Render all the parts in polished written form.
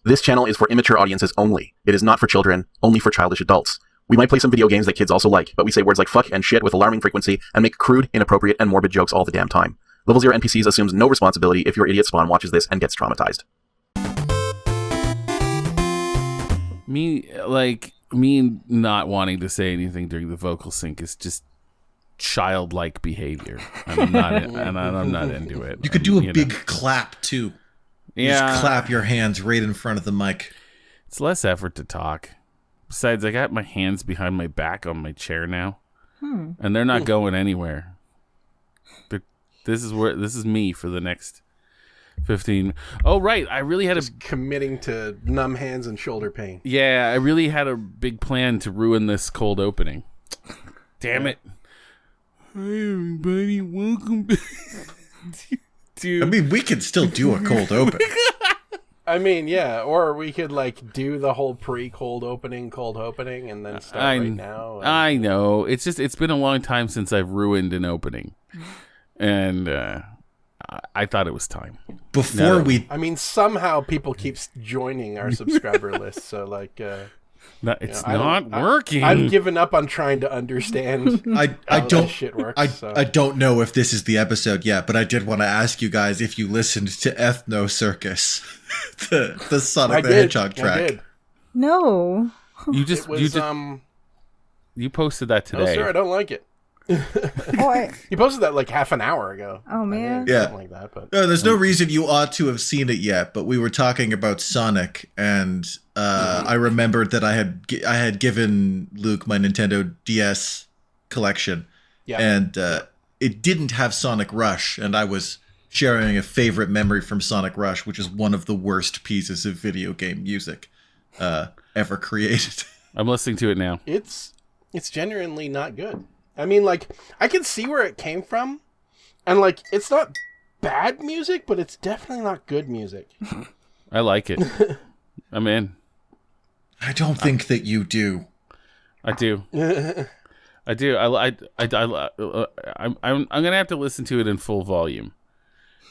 This channel is for immature audiences only. It is not for children, only for childish adults. We might play some video games that kids also like, but we say words like fuck and shit with alarming frequency and make crude, inappropriate, and morbid jokes all the damn time. Level 0 NPCs assumes no responsibility if your idiot spawn watches this and gets traumatized. Me not wanting to say anything during the vocal sync is just childlike behavior. I'm not into it. You could do a big clap too. Yeah, just clap your hands right in front of the mic. It's less effort to talk. Besides, I got my hands behind my back on my chair now, and they're not going anywhere. This is me for the next 15. Oh right, I really had committing to numb hands and shoulder pain. Yeah, I really had a big plan to ruin this cold opening. Damn it! Hi everybody, welcome. I mean, we could still do a cold open. I mean, yeah, or we could do the whole pre-cold opening, and then start right now. I know. It's been a long time since I've ruined an opening, and I thought it was time. I mean, somehow people keep joining our subscriber list, so it's not working. I've given up on trying to understand how this shit works. I don't know if this is the episode yet, but I did want to ask you guys if you listened to Ethno Circus, the Sonic the Hedgehog track. I did. No. You posted that today. No, sir, I don't like it. He posted that half an hour ago. Oh man, yeah, something like that. But no, there's no reason you ought to have seen it yet. But we were talking about Sonic, and I remembered that I had given Luke my Nintendo DS collection, and it didn't have Sonic Rush, and I was sharing a favorite memory from Sonic Rush, which is one of the worst pieces of video game music ever created. I'm listening to it now. It's genuinely not good. I mean, I can see where it came from, and, it's not bad music, but it's definitely not good music. I like it. I'm in. I don't think that you do. I do. I do. I'm gonna have to listen to it in full volume,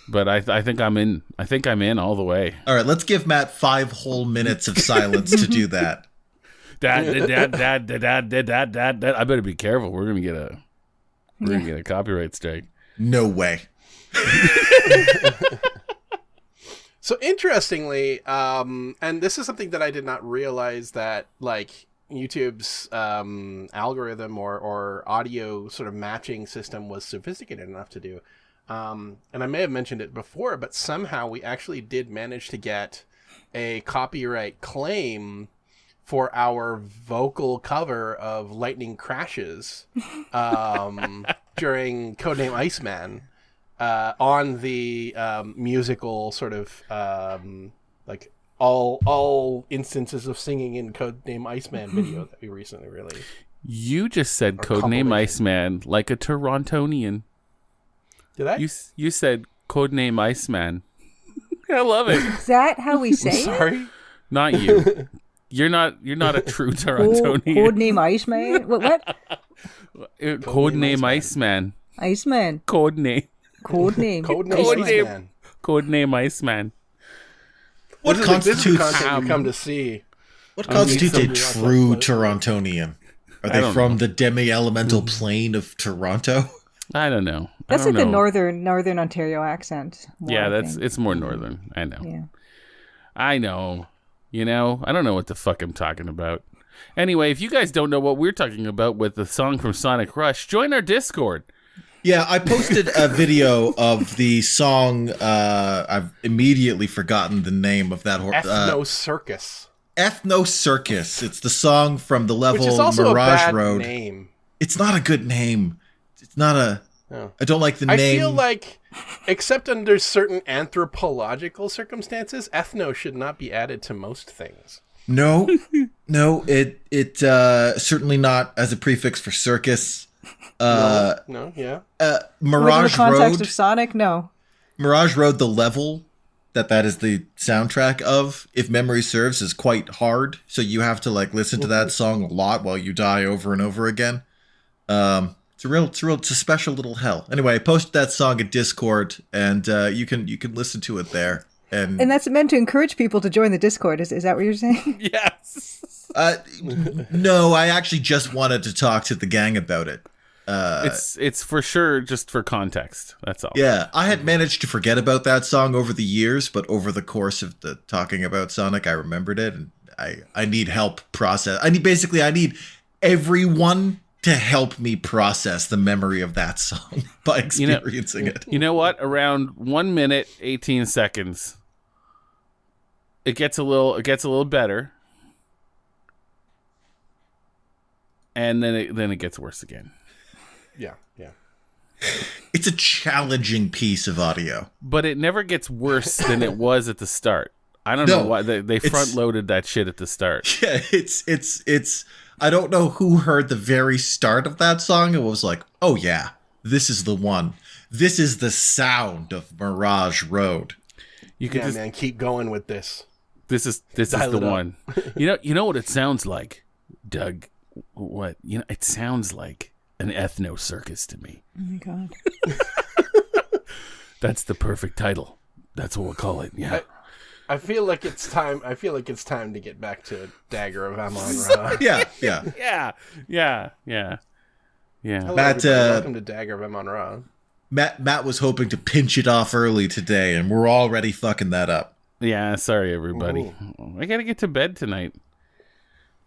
but I think I'm in. I think I'm in all the way. All right, let's give Matt 5 whole minutes of silence to do that. Dad. I better be careful. We're gonna get a copyright strike. No way. So interestingly, and this is something that I did not realize that YouTube's algorithm or audio sort of matching system was sophisticated enough to do. And I may have mentioned it before, but somehow we actually did manage to get a copyright claim for our vocal cover of Lightning Crashes during Codename Iceman on the musical sort of all instances of singing in Codename Iceman video that we recently released. You just said Codename Iceman like a Torontonian. Did I? You said Codename Iceman. I love it. Is that how we say it? Sorry? Not you. You're not a true Torontonian. Codename Iceman? What? Codename Iceman. Iceman. Codename Iceman. Codename Iceman. What constitutes the content you come to see? What constitutes a true Torontonian? Are they from the demi-elemental plane of Toronto? I don't know. That's like a northern Ontario accent. Yeah, it's more northern. I know. Yeah. I know. I don't know what the fuck I'm talking about. Anyway, if you guys don't know what we're talking about with the song from Sonic Rush, join our Discord. Yeah, I posted a video of the song. I've immediately forgotten the name of that. Ethno Circus. Ethno Circus. It's the song from the level Which is also Mirage a bad Road. Name. It's not a good name. It's not a... Oh. I don't like the name. I feel like, except under certain anthropological circumstances, ethno should not be added to most things. No, it certainly not as a prefix for circus. No, yeah. Mirage Road. In the context Road of Sonic, no. Mirage Road, the level that is the soundtrack of, if memory serves, is quite hard. So you have to listen to that song a lot while you die over and over again. It's a special little hell. Anyway, I posted that song at Discord, and you can listen to it there. And that's meant to encourage people to join the Discord. Is that what you're saying? Yes. No, I actually just wanted to talk to the gang about it. It's for sure just for context. That's all. Yeah, I had managed to forget about that song over the years, but over the course of the talking about Sonic, I remembered it, and I need help process. I need everyone to help me process the memory of that song by experiencing it. You know what? Around 1 minute 18 seconds, it gets a little better, and then it gets worse again. Yeah. It's a challenging piece of audio, but it never gets worse than it was at the start. I don't know why they front loaded that shit at the start. Yeah, it's. I don't know who heard the very start of that song and was like, "Oh yeah, this is the one. This is the sound of Mirage Road." Man, keep going with this. This is the one. You know what it sounds like, Doug? What? It sounds like an Ethno Circus to me. Oh my god. That's the perfect title. That's what we'll call it. Yeah. I feel like it's time. To get back to Dagger of Amon Ra. Yeah. Hello, Matt, welcome to Dagger of Amon Ra. Matt was hoping to pinch it off early today, and we're already fucking that up. Yeah, sorry everybody. Ooh. I gotta get to bed tonight.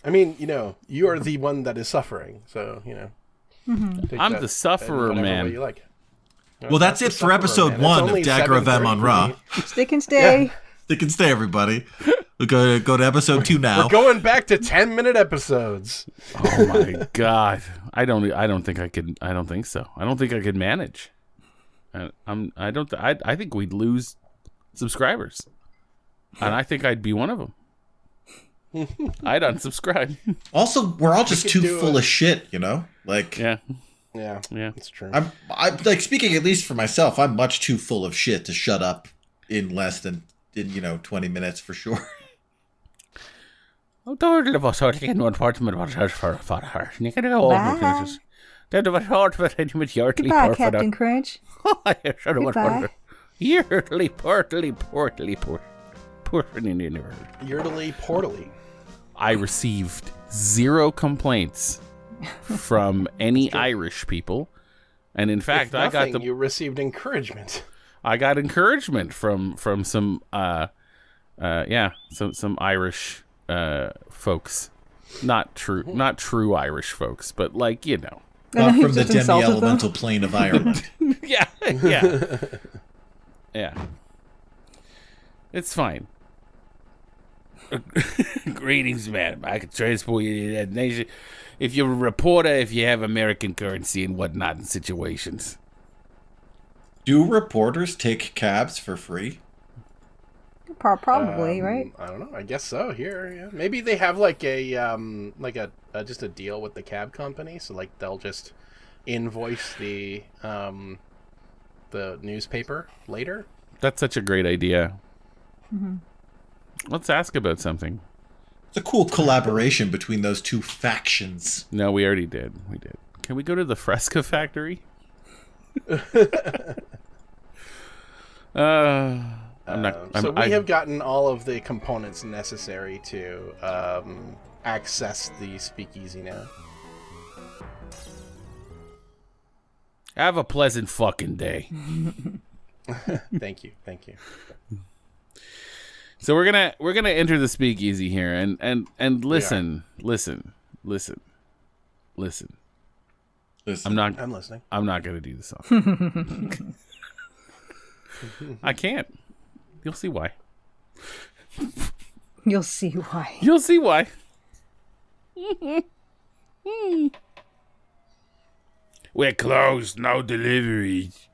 I mean, you are the one that is suffering, so I'm the sufferer, man. You like. Well, that's it for episode 1 of Dagger of Amon Ra. Stick and stay. Yeah. Stick and stay, everybody. We'll go to episode 2 now. We're going back to 10-minute episodes. Oh my god! I don't think I could. I don't think so. I don't think I could manage. I think we'd lose subscribers, and I think I'd be one of them. I'd unsubscribe. Also, we're all just too full of shit, Like, yeah, it's true. I'm like, speaking at least for myself, I'm much too full of shit to shut up in less than 20 minutes for sure. Goodbye, Captain Crunch. Goodbye. Yurtly portally. I received 0 complaints from any Irish people, and in fact, you received encouragement. I got encouragement from some some Irish folks, not true Irish folks, but not from the demi-elemental plane of Ireland. yeah. It's fine. Greetings, madam. I can transport you to that nation. If you're a reporter, if you have American currency and whatnot in situations. Do reporters take cabs for free? Probably, right? I don't know. I guess so. Here, yeah. Maybe they have like a just a deal with the cab company, so like they'll just invoice the newspaper later. That's such a great idea. Mm-hmm. Let's ask about something. It's a cool collaboration between those two factions. No, we already did. We did. Can we go to the Fresca factory? We have gotten all of the components necessary to access the speakeasy now. Have a pleasant fucking day. Thank you. So we're gonna enter the speakeasy here and listen. I'm listening. I'm not gonna do the song. I can't. You'll see why. You'll see why. You'll see why. We're closed. No deliveries.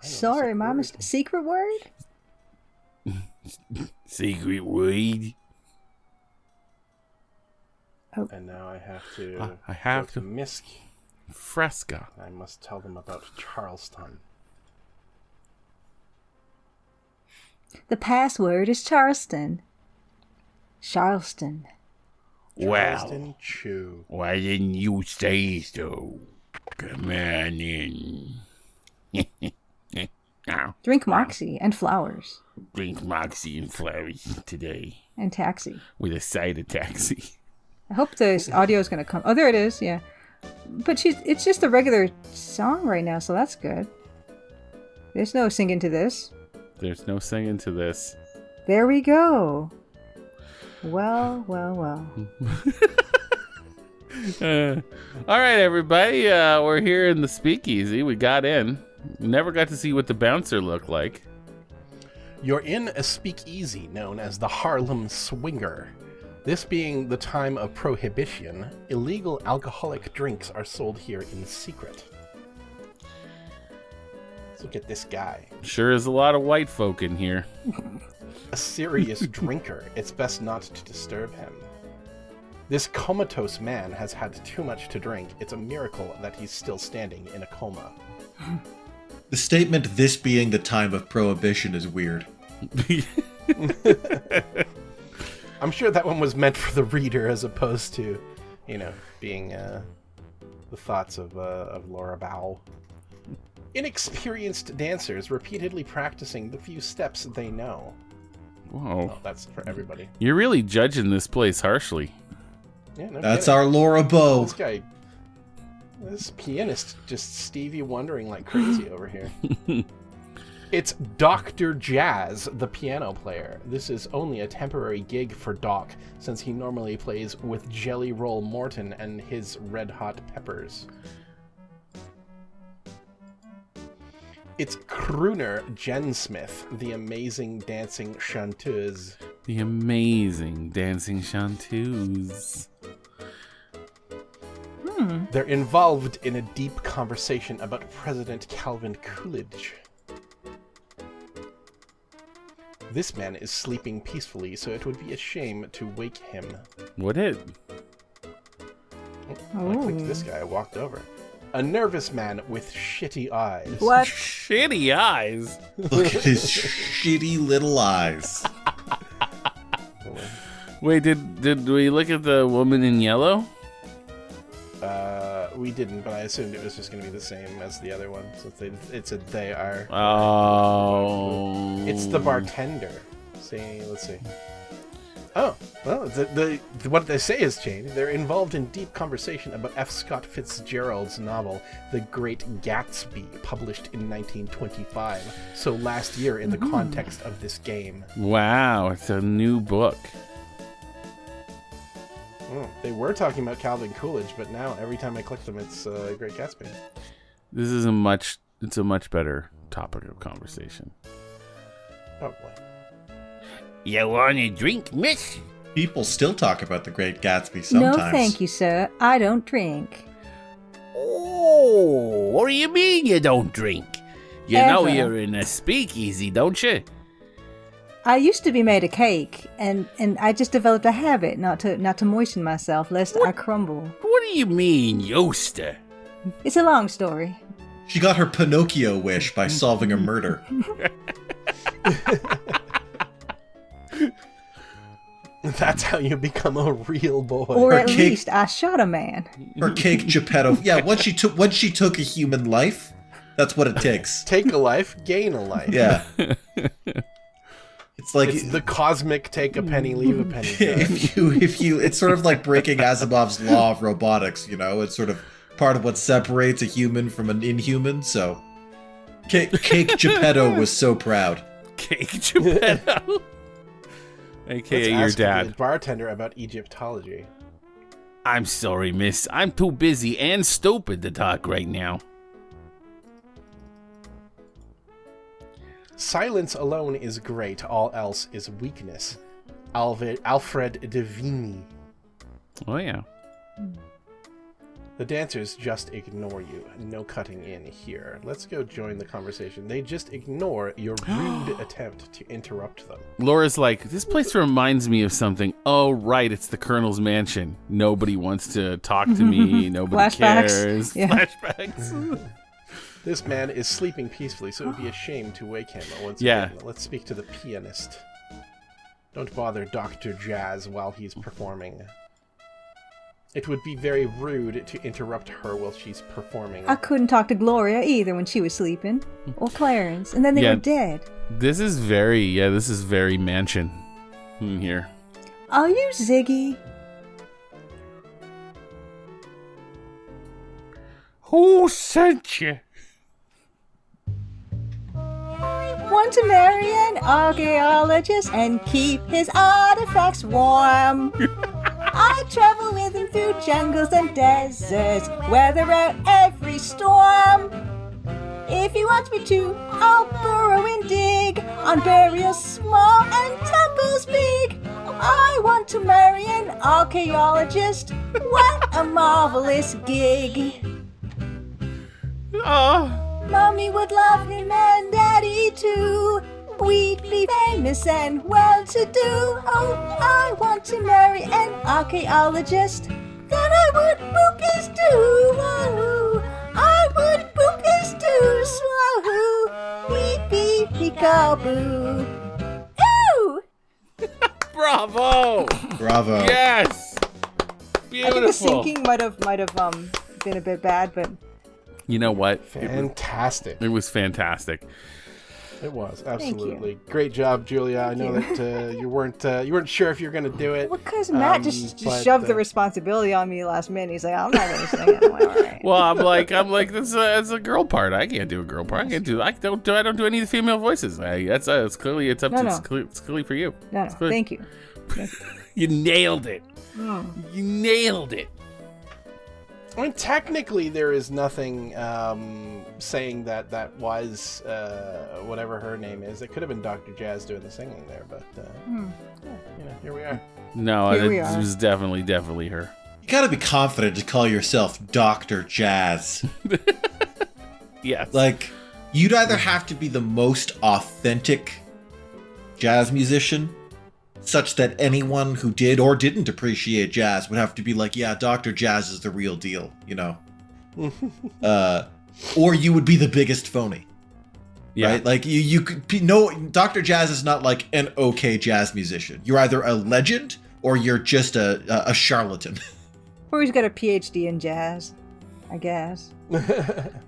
Sorry, Mama. Secret word? Secret word. Oh. And now I have to Misk. Fresca. I must tell them about Charleston. The password is Charleston. Charleston. Well, Chew. why didn't you say so? Come on in. Drink Moxie and flowers. Drink Moxie and flowers today. And taxi. With a side of taxi. I hope this audio is going to come. Oh, there it is. Yeah. But it's just a regular song right now, so that's good. There's no singing to this. There's no singing to this. There we go. Well. All right, everybody. We're here in the speakeasy. We got in. Never got to see what the bouncer looked like. You're in a speakeasy known as the Harlem Swinger. This being the time of prohibition, illegal alcoholic drinks are sold here in secret. Let's look at this guy. Sure is a lot of white folk in here. A serious drinker. It's best not to disturb him. This comatose man has had too much to drink. It's a miracle that he's still standing in a coma. The statement, this being the time of prohibition, is weird. I'm sure that one was meant for the reader as opposed to, being the thoughts of Laura Bow. Inexperienced dancers repeatedly practicing the few steps they know. Whoa. Oh, that's for everybody. You're really judging this place harshly. Yeah, no That's kidding. our Laura Bow. This pianist just Stevie wondering like crazy over here. It's Dr. Jazz, the piano player. This is only a temporary gig for Doc, since he normally plays with Jelly Roll Morton and his Red Hot Peppers. It's crooner Jen Smith, the amazing dancing chanteuse. The amazing dancing chanteuse. They're involved in a deep conversation about President Calvin Coolidge. This man is sleeping peacefully, so it would be a shame to wake him. Would it? I clicked this guy, I walked over. A nervous man with shitty eyes. What? Shitty eyes. Look at his shitty little eyes. Wait, did we look at the woman in yellow? We didn't, but I assumed it was just going to be the same as the other one, since it's a they are. Oh. It's the bartender. See, let's see. Oh, well, what they say has changed. They're involved in deep conversation about F. Scott Fitzgerald's novel, The Great Gatsby, published in 1925. So last year in the context of this game. Wow, it's a new book. They were talking about Calvin Coolidge, but now every time I click them, it's Great Gatsby. This is a much better topic of conversation. Oh boy. You want a drink, miss? People still talk about the Great Gatsby sometimes. No, thank you, sir. I don't drink. Oh, what do you mean you don't drink? You know Ever. you're in a speakeasy, don't you? I used to be made of cake, and I just developed a habit not to moisten myself lest I crumble. What do you mean, Yoster? It's a long story. She got her Pinocchio wish by solving a murder. That's how you become a real boy. Or Her at cake- least I shot a man. Her cake Geppetto. Yeah, once she took a human life, that's what it takes. Take a life, gain a life. Yeah. It's like It's the cosmic take a penny, leave a penny. if you it's sort of like breaking Asimov's law of robotics, it's sort of part of what separates a human from an inhuman. So Cake Geppetto was so proud. Cake Geppetto. AKA your Let's ask dad. the bartender about Egyptology. I'm sorry, miss. I'm too busy and stupid to talk right now. Silence alone is great, all else is weakness. Alfred de Vigny. Oh, yeah. The dancers just ignore you. No cutting in here. Let's go join the conversation. They just ignore your rude attempt to interrupt them. Laura's like, this place reminds me of something. Oh, right, it's the Colonel's mansion. Nobody wants to talk to me. Nobody Flashbacks. cares. Yeah. Flashbacks. This man is sleeping peacefully, so it would be a shame to wake him once Yeah. again. Let's speak to the pianist. Don't bother Dr. Jazz while he's performing. it would be very rude to interrupt her while she's performing. I couldn't talk to Gloria either when she was sleeping, or Clarence, and then they were dead. This is very mansion here. Are you Ziggy? Who sent you? Want to marry an archaeologist and keep his artifacts warm. I travel with him through jungles and deserts, weather out every storm. If he wants me to, I'll burrow and dig on burials small and temples big. I want to marry an archaeologist. What a marvelous gig. Mommy would love him and Daddy too. We'd be famous and well-to-do. Oh, I want to marry an archaeologist. Then I would book his due. Wahoo! I would book his due. Swahoo! Beep beep peekaboo. Ooh! Bravo! Bravo. Yes. Beautiful. I think the sinking might have been a bit bad, but you know what? Fantastic. It was fantastic. It was absolutely great job, Julia. I know that you weren't sure if you were going to do it. well, because Matt just shoved the responsibility on me last minute. He's like, I'm not going to sing it. I'm like, all right. Well, I'm like, that's a girl part. I can't do a girl part. I don't do any of the female voices. It's clearly for you. No, thank you. You nailed it. You nailed it. I mean, technically, there is nothing saying that was whatever her name is. It could have been Dr. Jazz doing the singing there, but here we are. No, it was definitely her. You gotta be confident to call yourself Dr. Jazz. Yes. Like, you'd either have to be the most authentic jazz musician, such that anyone who did or didn't appreciate jazz would have to be like, yeah, Dr. Jazz is the real deal, you know? Or you would be the biggest phony. Yeah. Right? Like, you could no, Dr. Jazz is not like an okay jazz musician. You're either a legend or you're just a charlatan. Or he's got a PhD in jazz, I guess.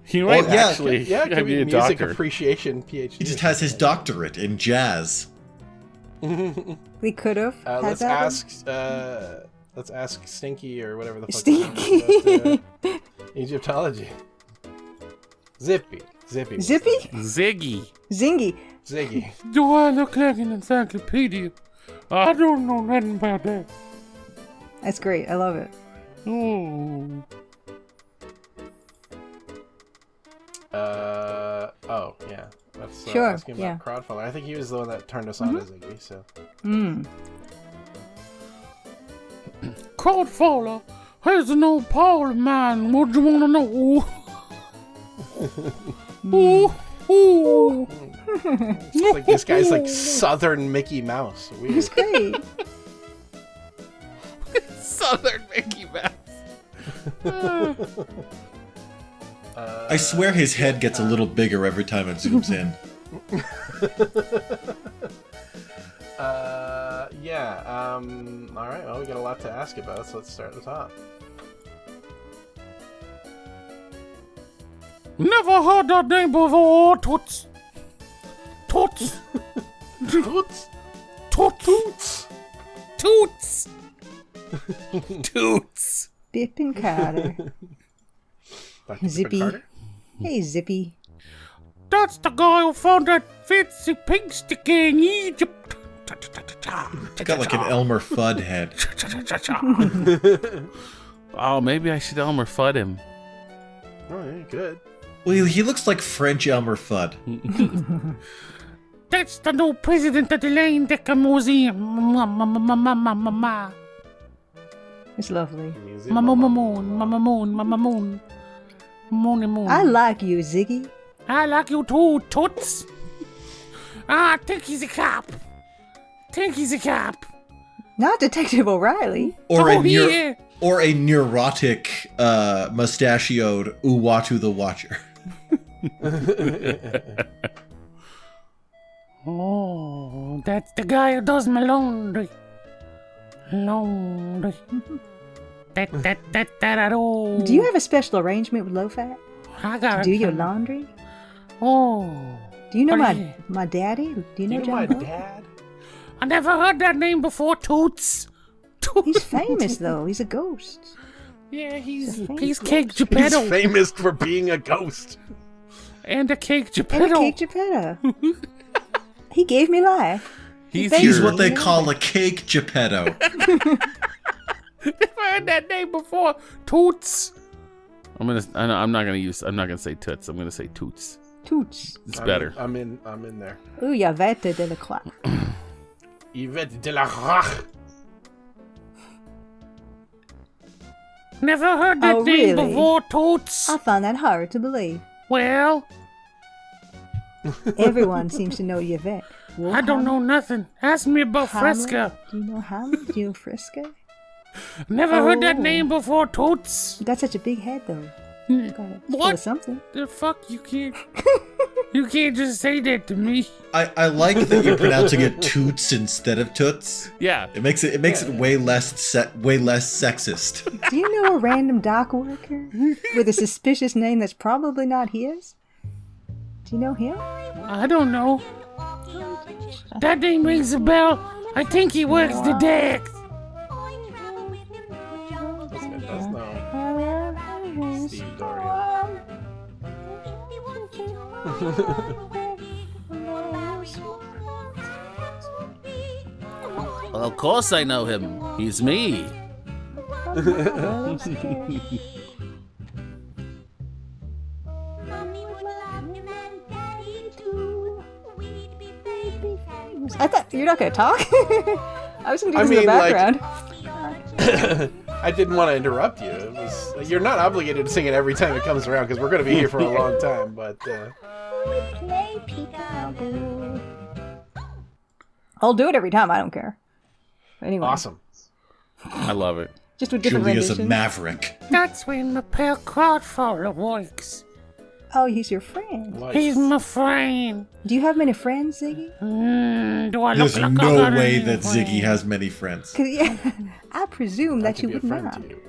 He might yeah. actually Yeah, it could be a music doctor. appreciation PhD. He just has his doctorate in jazz. We could have. Let's ask Stinky or whatever the fuck. Stinky. About, Egyptology. Zippy. Zippy? Ziggy. Zingy. Ziggy. Do I look like an encyclopedia? I don't know nothing about that. That's great. I love it. Oh. Oh, yeah. That's Sure, asking about crowdfunding. I think he was the one that turned us on to Ziggy, so. Crowdfaller, here's an old pal of mine. What do you want to know? Ooh. It's like this guy's like Southern Mickey Mouse. Weird. It's great. Southern Mickey Mouse. I swear his head gets a little bigger every time it zooms in. All right, well, we got a lot to ask about, so let's start at the top. Never heard that name before, Toots. Toots. Toots. Toots. Toots. Toots. Bippin' Carter. Zippy. Carter? Hey, Zippy. That's the guy who found that fancy pig stick in Egypt. He's got like an Elmer Fudd head. Oh, maybe I should Elmer Fudd him. Oh, yeah, good. Well, he looks like French Elmer Fudd. That's the new president of the Lane Decker Museum. It's lovely. Mama moon. Moon. I like you, Ziggy. I like you too, Toots. I think he's a cop. Not Detective O'Reilly. Or yeah. a neurotic, mustachioed Uwatu the Watcher. Oh, that's the guy who does my laundry. Do you have a special arrangement with low-fat? I got Do your laundry? Oh. Do you know What my daddy? Do you know You know John my Boy? dad? I never heard that name before, Toots. He's famous, though. He's a ghost. Yeah, He's a he's famous Cake ghost. He's Geppetto. famous for being a ghost. And a Cake And Geppetto. a cake Geppetto. He gave me life. He's Thank He's your, what they call a cake Geppetto. Never heard that name before, Toots. I'm not gonna say Toots. I'm gonna say Toots. Toots. It's better. I'm in there. Ooh, Yvette de la Croix. Yvette de la Roche. Never heard that Oh, name really? before, Toots. I found that hard to believe. Well, Everyone seems to know Yvette. I don't know nothing. Ask me about Fresca. Do you know Hamlet? Do you know Fresca? Never heard that Oh. name before, Toots. You got such a big head, though. Hmm. Got it. What? Full of something. The fuck? You can't. You can't just say that to me. I like that you're pronouncing it Toots instead of Toots. Yeah. It makes it way less sexist. Do you know a random dock worker with a suspicious name that's probably not his? Do you know him? I don't know. That name rings a bell. I think he works the deck. That's no Steve Dario. Well, of course I know him. He's me. I thought you're not gonna talk. I was gonna do I this in the mean, like- background. I didn't want to interrupt you. It was, you're not obligated to sing it every time it comes around because we're going to be here for a long time. But I'll do it every time. I don't care. Anyway, awesome. I love it. just with different Julia's a renditions. maverick. That's when the pale crowdfall works. Oh, he's your friend. Nice. He's my friend. Do you have many friends, Ziggy? Do I look There's like I no got way any that Ziggy friends? has many friends. 'Cause, yeah, I presume I that could you be a would friend not. to you.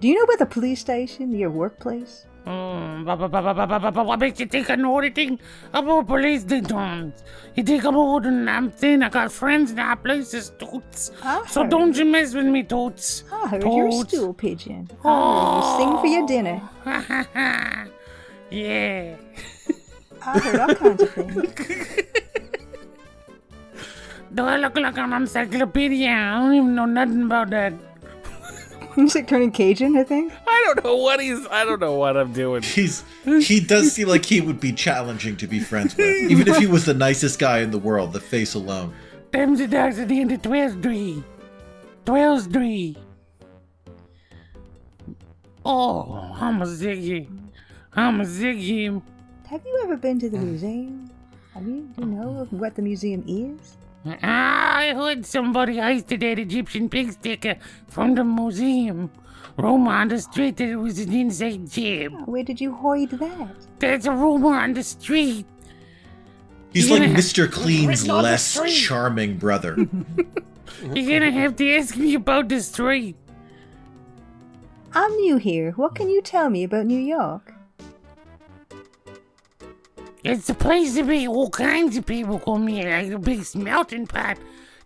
Do you know about the police station, your workplace? What makes you think I know anything about police stations? You think I'm old and I'm thin? I got friends in our places, Toots. So heard. don't you mess with me, Toots. I heard you're a Toots. stool pigeon. I heard you sing for your dinner. Yeah. I heard all kinds of things. Do I look like an encyclopedia? I don't even know nothing about that. He's like turning Cajun, I think. I don't know what I'm doing. He does seem like he would be challenging to be friends with, even if he was the nicest guy in the world. The face alone. Them's the dogs at the end of 12th Street. 12th Street. Oh, I'm a Ziggy. I'm a Ziggy. Have you ever been to the museum? Do you know what the museum is? I heard somebody hoisted that Egyptian pig sticker from the museum. Rumor on the street that it was an inside job. Where did you hoid that? There's a rumor on the street. He's You're like gonna- Mr. Clean's written on the less street. charming brother. You're gonna have to ask me about the street. I'm new here. What can you tell me about New York? It's a place to be. All kinds of people come here, like a big melting pot.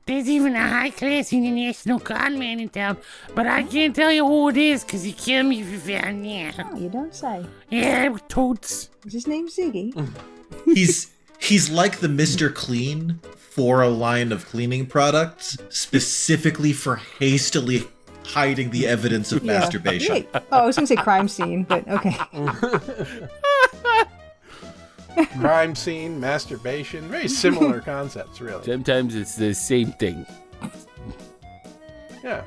There's even a high-class international conman in town, but I can't tell you who it is, because he'd kill me if you found out. Oh, you don't say. Yeah, Toots. Is his name Ziggy? He's like the Mr. Clean for a line of cleaning products, specifically for hastily hiding the evidence of masturbation. Wait. Oh, I was going to say crime scene, but okay. Crime scene, masturbation, very similar concepts, really. Sometimes it's the same thing. Yeah.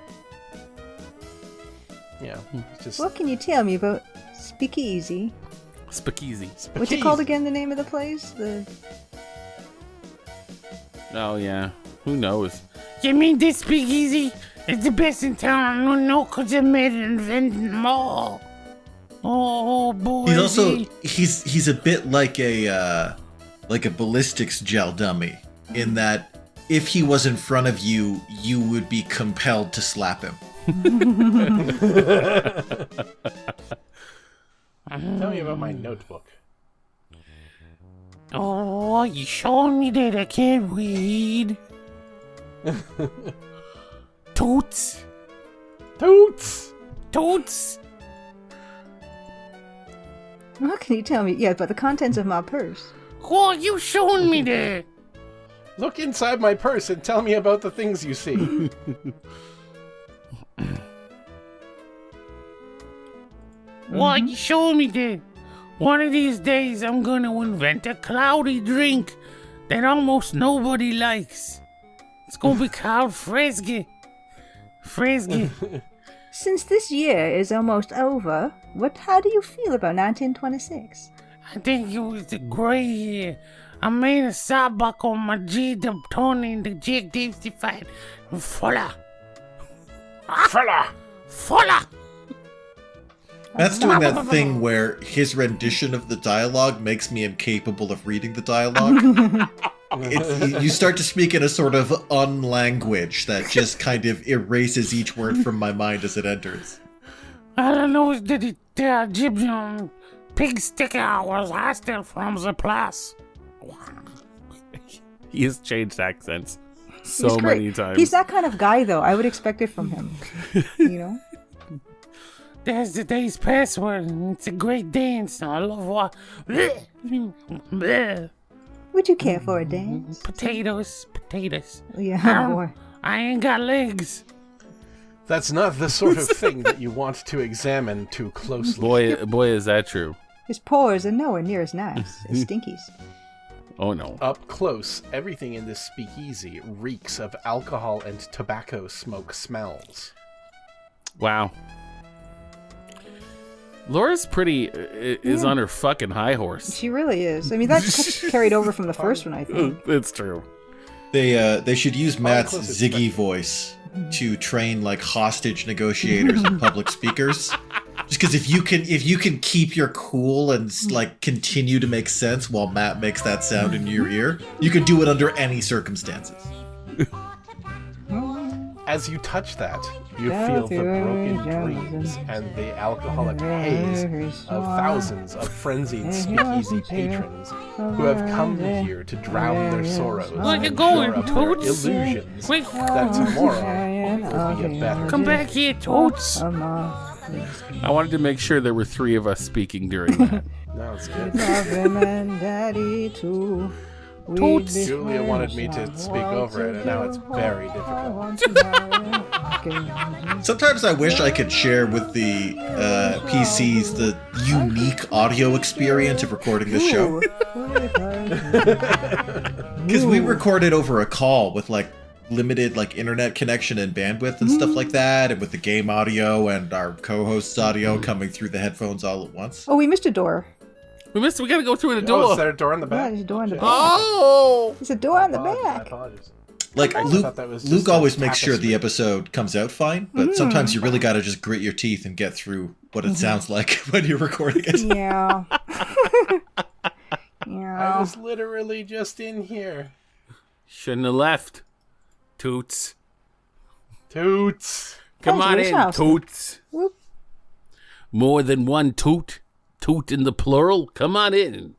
Yeah. It's just What can you tell me about Speakeasy? Speakeasy. What's it called again, the name of the place? Oh yeah. Who knows? You mean this speakeasy? It's the best in town. I don't know, because I made it and invented them all. Oh boy. He's also he's a bit like a ballistics gel dummy in that if he was in front of you, you would be compelled to slap him. Tell me about my notebook. Oh, you showing me that I can't read. Toots. Toots! Toots. What can you tell me? Yeah, about the contents of my purse. Oh, you showing me that. Look inside my purse and tell me about the things you see. What you showing me that? One of these days I'm gonna invent a cloudy drink that almost nobody likes. It's gonna be called Frisky. Frisky. Since this year is almost over, how do you feel about 1926? I think it was a great year. I made a sawbuck on my G-dub Tony and the Jig Deepsy fight. Fuller. Fuller. That's doing that thing where his rendition of the dialogue makes me incapable of reading the dialogue. You start to speak in a sort of unlanguage that just kind of erases each word from my mind as it enters. I don't know if the Egyptian pig sticker was hostile from the place. He has changed accents He's so great. many times. He's that kind of guy, though. I would expect it from him. You know? There's the day's password, and it's a great dance. I love what. Would you care for a dance? Potatoes. Yeah, boy. I ain't got legs. That's not the sort of thing that you want to examine too closely. Boy, is that true. His pores are nowhere near as nice as Stinky's. Oh no. Up close, everything in this speakeasy reeks of alcohol and tobacco smoke smells. Wow. Laura's is on her fucking high horse. She really is. I mean, that carried over from the first one, I think. It's true. They should use Matt's close is Ziggy voice to train like hostage negotiators and public speakers. Just because if you can keep your cool and like continue to make sense while Matt makes that sound in your ear, you can do it under any circumstances. As you touch that, you feel the broken dreams and the alcoholic haze of thousands of frenzied speakeasy patrons who have come here to drown their sorrows Where you and going, shore up their Toots? illusions Wait. that tomorrow will be a better Come day. back here, Toots. I wanted to make sure there were three of us speaking during that. No, it's good. Love him and Daddy too. Toots. Julia wanted me to speak over it, and now it's very difficult. Sometimes I wish I could share with the PCs the unique audio experience of recording this show. Because we recorded over a call with like limited like internet connection and bandwidth and stuff like that, and with the game audio and our co-host's audio coming through the headphones all at once. Oh, we missed a door. We gotta go through the Oh, door. is there a door in the Yeah, back? there's a door in the back. Oh! There's a door on the My back. apologies. Like I Luke thought that was just Luke a always makes sure the tapestry. episode comes out fine, but sometimes you really gotta just grit your teeth and get through what it sounds like when you're recording it. Yeah. I Yeah. was literally just in here. Shouldn't have left. Toots. Toots. Come Thanks, on Miss in, Charleston. Toots. Whoop. More than one toot. Toot in the plural. Come on in.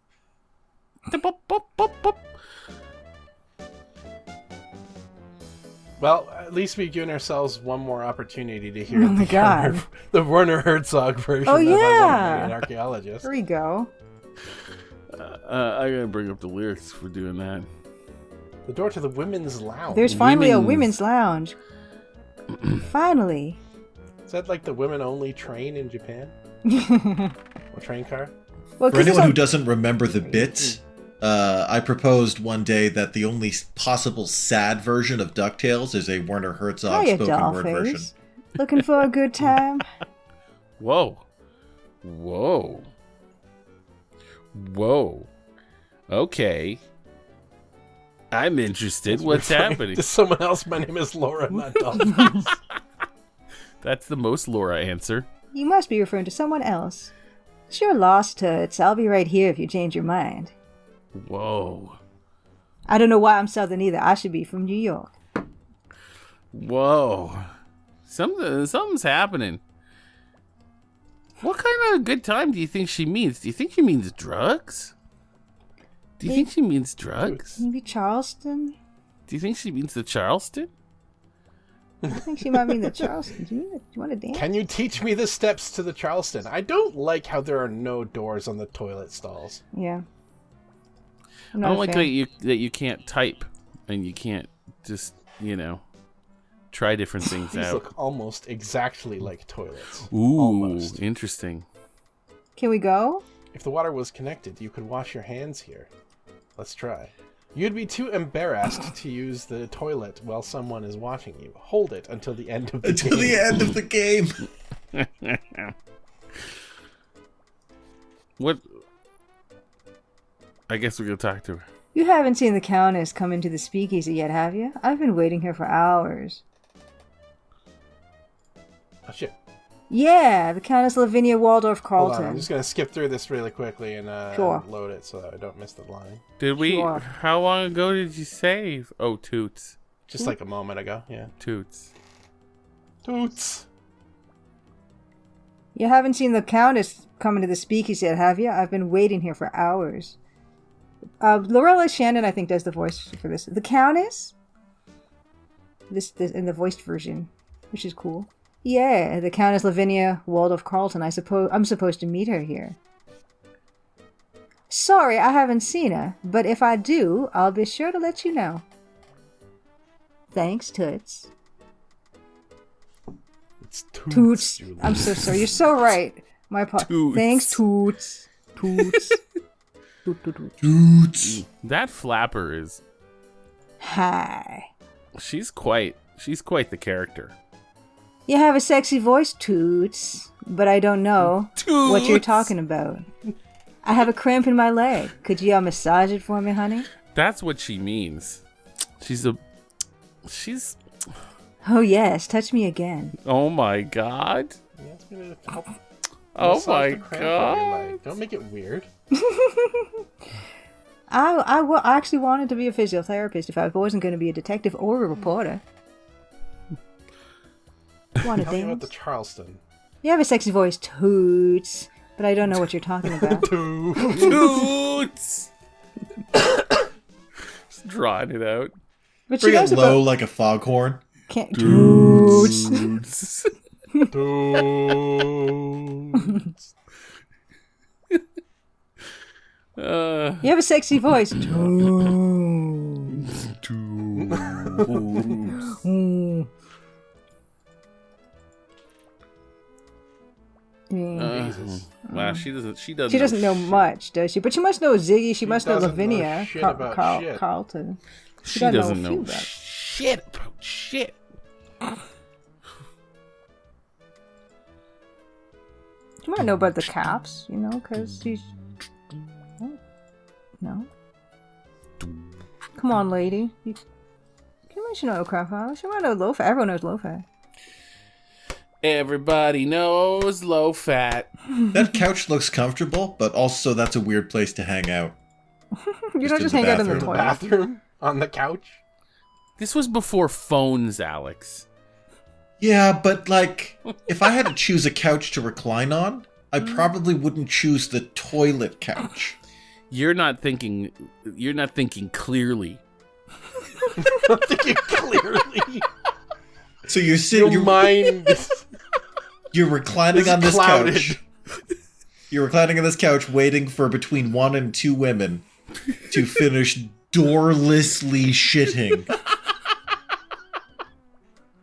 Well, at least we've given ourselves one more opportunity to hear Oh my God. the Werner Herzog version Oh, of I Want to yeah. Be an Archaeologist. Here we go. I gotta bring up the lyrics for doing that. The door to the women's lounge. There's finally a Women's- women's lounge. Finally. Is that like the women-only train in Japan? Or train car? Well, For 'cause it's anyone who on- doesn't remember the bit, I proposed one day that the only possible sad version of DuckTales is a Werner Herzog Hiya, spoken word version. dollface. Looking for a good time? Whoa. Whoa. Whoa. Okay. I'm interested. What's happening? To someone else, my name is Laura, not Dolphins. That's the most Laura answer. You must be referring to someone else. Sure lost, Toots. I'll be right here if you change your mind. Whoa. I don't know why I'm Southern either. I should be from New York. Whoa. Something's happening. What kind of good time do you think she means? Do you think she means drugs? Do you think she means drugs? Maybe Charleston? Do you think she means the Charleston? I think she might mean the Charleston. Do you want to dance? Can you teach me the steps to the Charleston? I don't like how there are no doors on the toilet stalls. Yeah. I don't like that you can't type and you can't just, try different things These out. look almost exactly like toilets. Ooh, almost. Interesting. Can we go? If the water was connected, you could wash your hands here. Let's try. You'd be too embarrassed to use the toilet while someone is watching you. Hold it until the end of the game. Until the end of the game. What? I guess we're gonna talk to her. You haven't seen the Countess come into the speakeasy yet, have you? I've been waiting here for hours. Oh, shit. Yeah, the Countess Lavinia Waldorf Hold on, Carlton. I'm just going to skip through this really quickly and Sure. load it so that I don't miss the line. Did we? Sure. How long ago did you save? Oh, Toots. Just like a moment ago, yeah. Toots. Toots! You haven't seen the Countess come into the speakeasy yet, have you? I've been waiting here for hours. Lorella Shannon, I think, does the voice for this. The Countess? This in the voiced version, which is cool. Yeah, the Countess Lavinia Waldorf Carlton. I'm supposed to meet her here. Sorry, I haven't seen her, but if I do, I'll be sure to let you know. Thanks, Toots. It's Toots. Toots. Julie. I'm so sorry. You're so right. Toots. Thanks, Toots. Toots. Toot, toot, toot. Dudes. That flapper is. Hi. She's quite the character. You have a sexy voice, Toots, but I don't know what you're Toots! talking about. I have a cramp in my leg. Could you massage it for me, honey? That's what she means. She's. Oh, yes. Touch me again. Oh my god. Yeah, it's gonna help Oh massage my the cramp on your leg. god. Don't make it weird. I actually wanted to be a physiotherapist if I wasn't going to be a detective or a reporter. Want to Tell me about the dance? Charleston. You have a sexy voice, Toots, but I don't know what you're talking about. Toots. Just drawing it out. But she Bring it knows low about... like a foghorn. Can't... Toots. Toots. Toots. You have a sexy voice. Toots. Mm. Jesus. Wow, she doesn't. She doesn't know much, does she? But she must know Ziggy. She must know doesn't know Lavinia shit about shit. Carlton. She doesn't doesn't know a few know about it. shit about shit. She might know about the caps, because she's... No? Come on, lady. You should know crap. She might know low-fat. Everyone knows low-fat. Everybody knows low fat. That couch looks comfortable, but also that's a weird place to hang out. You don't in just the hang out in the bathroom. toilet. Bathroom on the couch. This was before phones, Alex. Yeah, but if I had to choose a couch to recline on, I probably wouldn't choose the toilet couch. You're not thinking clearly. I'm thinking clearly. So you're sitting, Your mind. you're reclining is on this clouded. couch. You're reclining on this couch, waiting for between 1 and 2 women to finish doorlessly shitting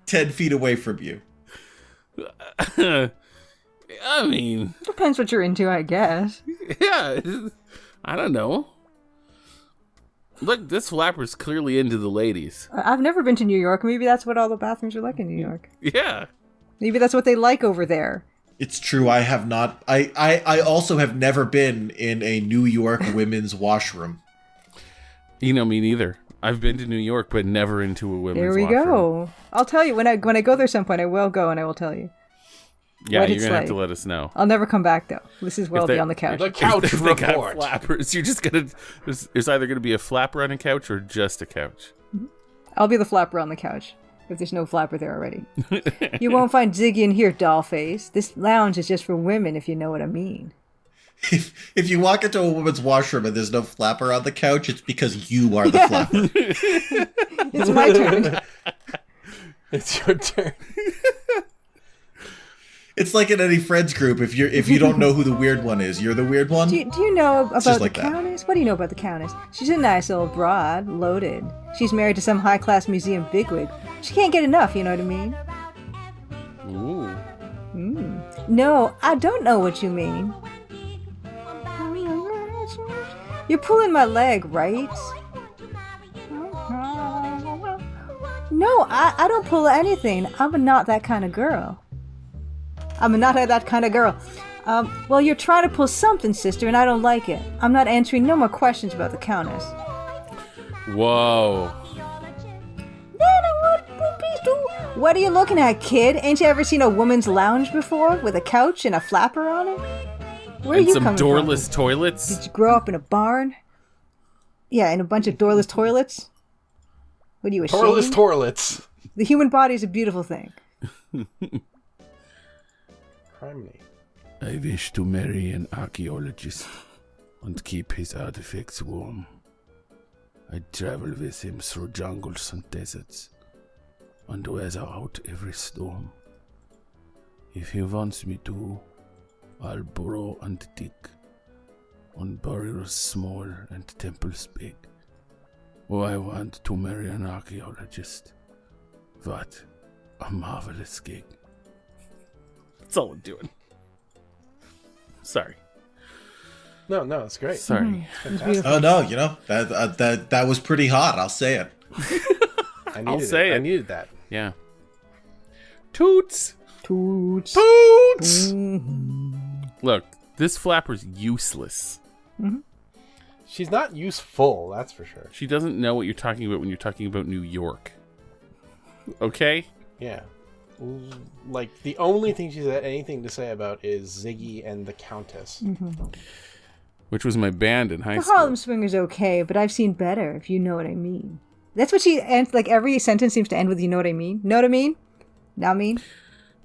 10 feet away from you. I mean, Depends what you're into, I guess. yeah, I don't know. Look, this flapper's clearly into the ladies. I've never been to New York. Maybe that's what all the bathrooms are like in New York. Yeah. Maybe that's what they like over there. It's true, I have not. I also have never been in a New York women's washroom. Me neither. I've been to New York, but never into a women's There we washroom. go. I'll tell you when I go there some point. I will go and I will tell you. Yeah, what you're it's gonna have to like. let us know. I'll never come back though. This is where I'll they- be on the couch. The couch If they got report. flappers, you're just gonna. There's either gonna be a flapper on a couch or just a couch. I'll be the flapper on the couch. if there's no flapper there already. You won't find Ziggy in here, dollface. This lounge is just for women, if you know what I mean. If you walk into a woman's washroom and there's no flapper on the couch, it's because you are the flapper. It's my turn. It's your turn. It's like in any friends group. If you don't know who the weird one is, you're the weird one. Do you know about just the like that. Countess? What do you know about the Countess? She's a nice old broad, loaded. She's married to some high-class museum bigwig. She can't get enough, you know what I mean? Ooh. No, I don't know what you mean. You're pulling my leg, right? No, I don't pull anything. I'm not that kind of girl. Well, you're trying to pull something, sister, and I don't like it. I'm not answering no more questions about the Countess. Whoa. What are you looking at, kid? Ain't you ever seen a woman's lounge before with a couch and a flapper on it? Where And are you some coming doorless from? toilets? Did you grow up in a barn? Yeah, in a bunch of doorless toilets? What are you, ashamed? Torless toilets. The human body is a beautiful thing. Harmony. I wish to marry an archaeologist and keep his artifacts warm. I travel with him through jungles and deserts and weather out every storm. If he wants me to, I'll burrow and dig on burials small and temples big. Oh, I want to marry an archaeologist. What a marvelous gig. That's all I'm doing. Sorry. No, it's great. Sorry. Fantastic. Oh no, that was pretty hot. I'll say it. I I'll say I it. needed that. Yeah. Toots! Toots. Toots! Look, this flapper's useless. She's not useful, that's for sure. She doesn't know what you're talking about when you're talking about New York. Okay? Yeah. Like, the only thing she's had anything to say about is Ziggy and the Countess. Which was my band in high The school. Harlem Swinger's okay, but I've seen better, if you know what I mean. That's what she ends, like, every sentence seems to end with, you know what I mean? Know what I mean? Not mean?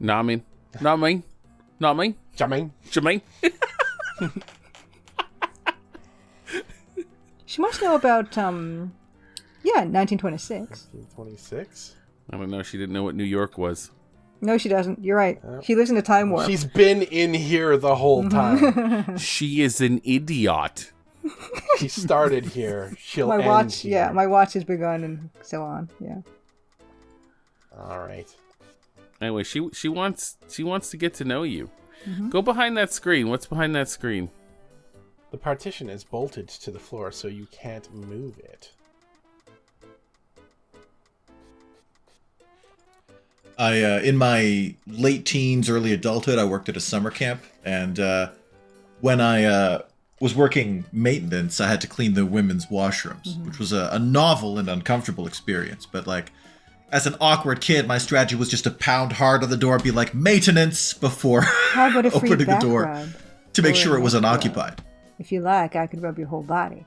Not me. Not me. Not me. Jermaine. Jermaine. She must know about, 1926. 26? I don't know. She didn't know what New York was. No, she doesn't. You're right. She lives in a time warp. She's been in here the whole time. She is an idiot. She started here. She'll my end watch, here. yeah, my watch has begun and so on. Yeah. All right. Anyway, she wants to get to know you. Go behind that screen. What's behind that screen? The partition is bolted to the floor, so you can't move it. In my late teens, early adulthood, I worked at a summer camp, and when I was working maintenance, I had to clean the women's washrooms, which was a novel and uncomfortable experience. But like, as an awkward kid, my strategy was just to pound hard on the door and be like, "Maintenance!" before How about a free opening the back door rub? to make Or sure it was a neck rub? unoccupied. If you like, I could rub your whole body.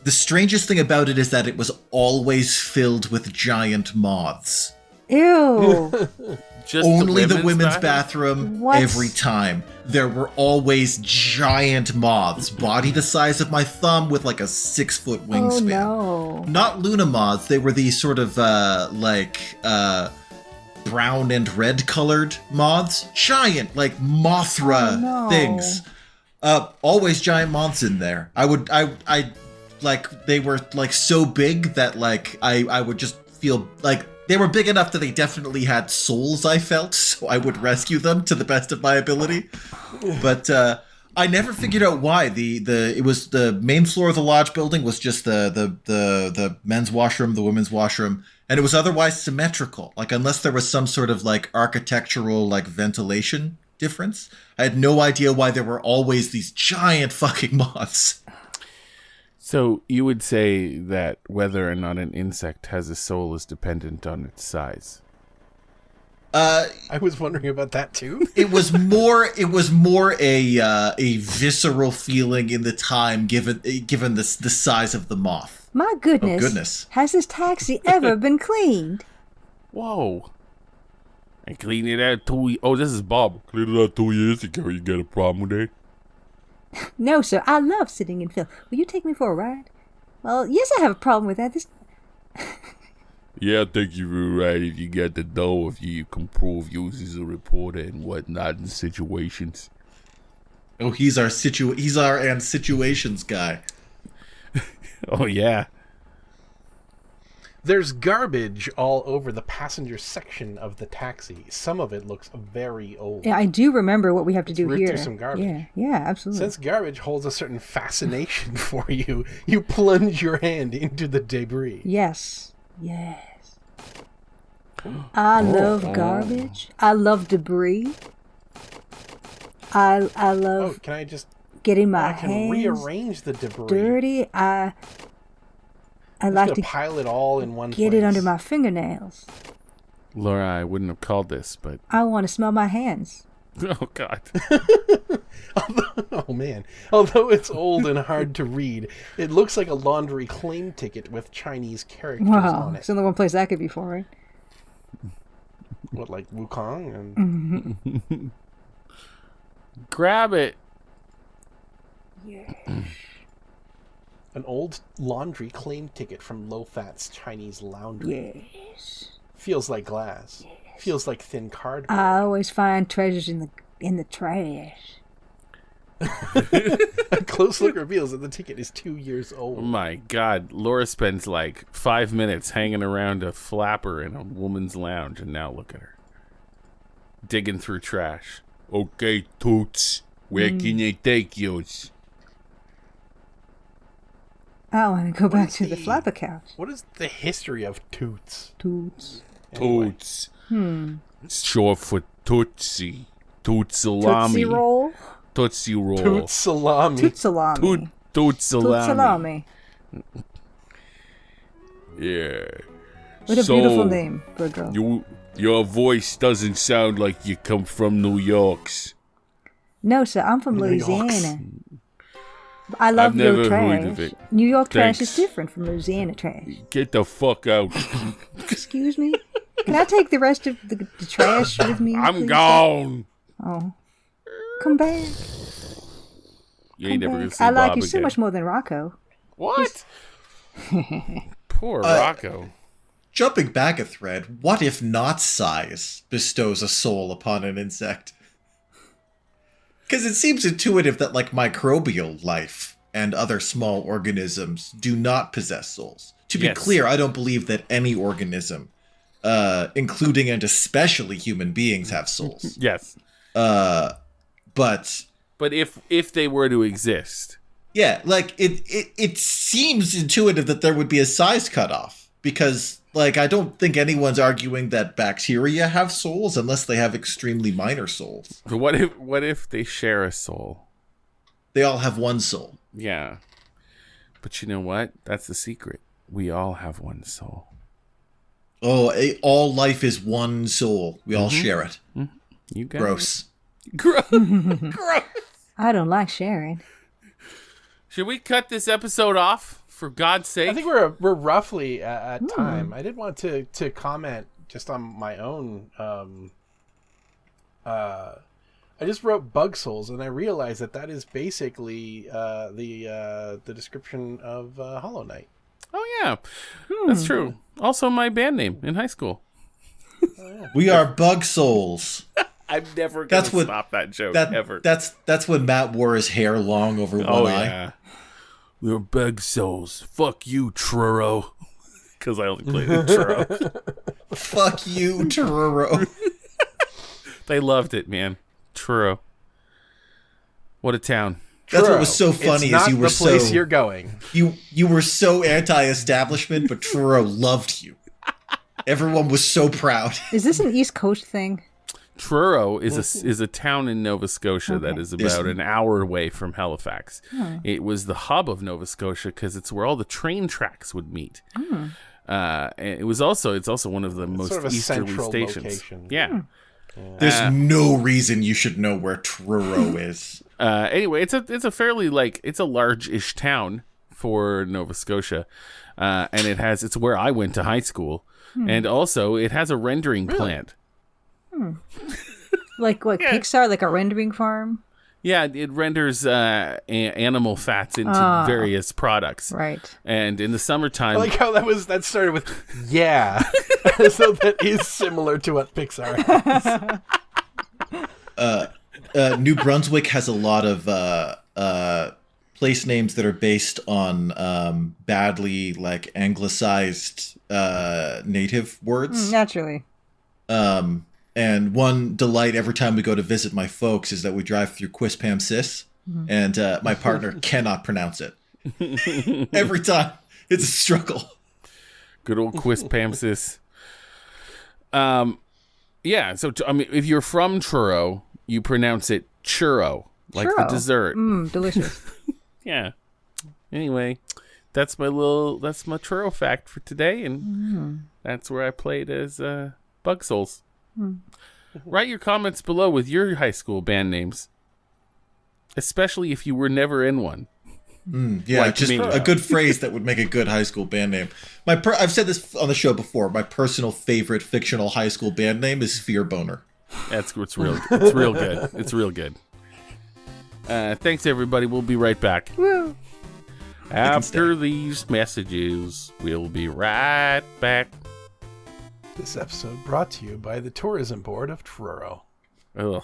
The strangest thing about it is that it was always filled with giant moths. Ew. Just Only the women's bathroom What? every time. There were always giant moths, body the size of my thumb with like a 6-foot Oh wingspan. no. Not Luna moths, they were these sort of brown and red colored moths. Giant, like Mothra Oh, no. things. Always giant moths in there. I like, they were like so big that like I would just feel like they were big enough that they definitely had souls, I felt, so I would rescue them to the best of my ability. But I never figured out why. It was the main floor of the lodge building was just the men's washroom, the women's washroom, and it was otherwise symmetrical. Like, unless there was some sort of like architectural like ventilation difference, I had no idea why there were always these giant fucking moths. So you would say that whether or not an insect has a soul is dependent on its size. I was wondering about that too. It was more a visceral feeling in the time, given the size of the moth. My goodness. Oh, goodness. Has this taxi ever been cleaned? Whoa. I cleaned it out 2 years. Oh, this is Bob. Cleaned it out 2 years ago. You got a problem with that? No, sir. I love sitting in film. Will you take me for a ride? Well, yes, I have a problem with that. Yeah, I'll take you for a ride if you got the dough, if you can prove you as a reporter and whatnot in situations. Oh, he's our situations guy. Oh, yeah. There's garbage all over the passenger section of the taxi. Some of it looks very old. Yeah, I do remember what we have to do root here. through some garbage. Yeah, absolutely. Since garbage holds a certain fascination for you, you plunge your hand into the debris. Yes. I love garbage. I love debris. I love can I just getting my I can hands rearrange the debris. dirty. I like to pile it all in one get place. it under my fingernails. Laura, I wouldn't have called this, but... I want to smell my hands. Oh, God. Oh, man. Although it's old and hard to read, it looks like a laundry claim ticket with Chinese characters Wow, on it. it's only one place that could be for, right? What, like Wukong? And... Grab it. Yeah. An old laundry claim ticket from Low-Fat's Chinese Laundry. Yes. Feels like glass. Feels like thin cardboard. I always find treasures in the trash. A close look reveals that the ticket is 2 years old. Oh, my God. Laura spends like 5 minutes hanging around a flapper in a woman's lounge, and now look at her. Digging through trash. Okay, Toots. Where can I take yours? I want to go back to the flapper couch. What is the history of Toots? Toots. Anyway. Toots. It's short for Tootsie. Toots salami. Tootsie roll. Tootsie roll. Toots salami. Toot salami. Toots Toot salami. salami. Yeah. What a beautiful name for a girl. Your voice doesn't sound like you come from New York's. No, sir, I'm from New York's. Louisiana. I love I've never your trash. heard of it. New York trash is Thanks. different from Louisiana trash. Get the fuck out. Excuse me? Can I take the rest of the trash with me? I'm please? gone. Oh. Come back. You ain't Come never gonna back. see I like Bob you so again. much more than Rocco. What? Poor Rocco. Jumping back a thread, what if not size bestows a soul upon an insect? Because it seems intuitive that, like, microbial life and other small organisms do not possess souls. To be Yes. clear, I don't believe that any organism, including and especially human beings, have souls. Yes. But But if they were to exist, yeah, like it seems intuitive that there would be a size cutoff, because, like, I don't think anyone's arguing that bacteria have souls unless they have extremely minor souls. but what if they share a soul? They all have one soul. Yeah. But you know what? That's the secret. We all have one soul. Oh, all life is one soul. We all share it. You got Gross. it. Gross. I don't like sharing. Should we cut this episode off? For God's sake. I think we're roughly at time. I did want to comment just on my own. I just wrote bug souls, and I realized that is basically the description of Hollow Knight. Oh yeah, that's true. Also, my band name in high school. We are bug souls. I'm never gonna stop that joke ever. That's when Matt wore his hair long over one eye. Yeah. We're bug souls. Fuck you, Truro. Because I only played in Truro. Fuck you, Truro. They loved it, man. Truro. What a town. That's what was so funny, it's not is you were the place so you're going. you were so anti-establishment, but Truro loved you. Everyone was so proud. Is this an East Coast thing? Truro is a town in Nova Scotia that is about an hour away from Halifax. It was the hub of Nova Scotia because it's where all the train tracks would meet. And it's also one of the most sort of a easterly central stations. location. Yeah. There's no reason you should know where Truro is. Anyway, it's a fairly it's a large-ish town for Nova Scotia, and it's where I went to high school, and also it has a rendering plant. Like Pixar, like a rendering farm? Yeah, it renders animal fats into various products. Right. And in the summertime... I like how that started with, yeah. So that is similar to what Pixar has. New Brunswick has a lot of place names that are based on badly like anglicized native words. Naturally. And one delight every time we go to visit my folks is that we drive through Quispamsis, and my partner cannot pronounce it. Every time. It's a struggle. Good old Quispamsis. Yeah, so if you're from Truro, you pronounce it churro, like the dessert. Delicious. Yeah. Anyway, that's my Truro fact for today, and that's where I played as Bug Souls. Write your comments below with your high school band names, especially if you were never in one. Yeah, Like just me. a good phrase that would make a good high school band name. I've said this on the show before. My personal favorite fictional high school band name is Fear Boner. It's real good. It's real good. Thanks everybody. We'll be right back. Woo. After these messages, we'll be right back. This episode brought to you by the Tourism Board of Truro. Ugh.